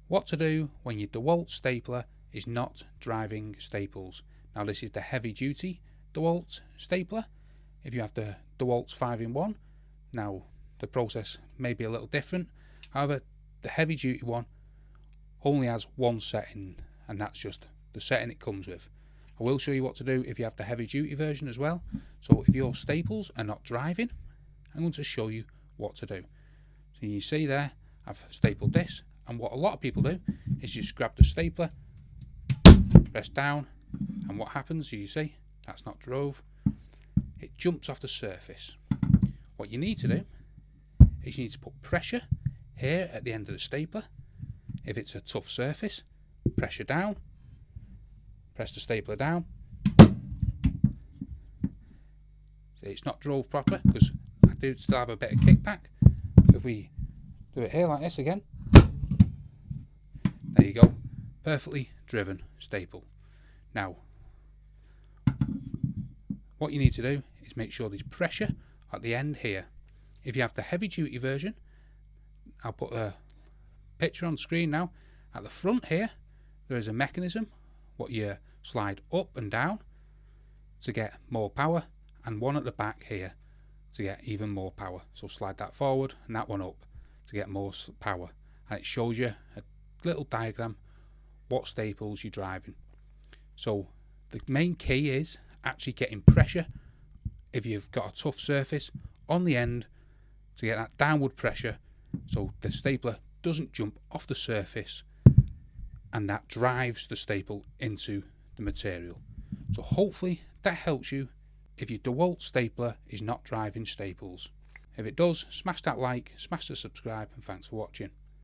What to do when your DeWALT stapler is not driving staples. Now this is the heavy duty DeWALT stapler. If you have the DeWALT 5-in-1, now the process may be a little different. However, the heavy duty one only has one setting, and that's just the setting it comes with. I will show you what to do if you have the heavy duty version as well. So if your staples are not driving, I'm going to show you what to do. So you see there, I've stapled this, and what a lot of people do is just grab the stapler, press down, and what happens, you see, that's not drove. It jumps off the surface. What you need to do is you need to put pressure here at the end of the stapler. If it's a tough surface, pressure down, press the stapler down. See, it's not drove proper because I do still have a bit of kickback. If we do it here like this again, there you go, perfectly driven staple. Now, what you need to do is make sure there's pressure at the end here. If you have the heavy duty version, I'll put a picture on screen now. At the front here, there is a mechanism what you slide up and down to get more power, and one at the back here to get even more power. So slide that forward and that one up to get more power, and it shows you a little diagram what staples you're driving. So the main key is actually getting pressure if you've got a tough surface on the end to get that downward pressure so the stapler doesn't jump off the surface, and that drives the staple into the material. So hopefully that helps you if your DeWALT stapler is not driving staples. If it does, smash that like, smash the subscribe, and thanks for watching.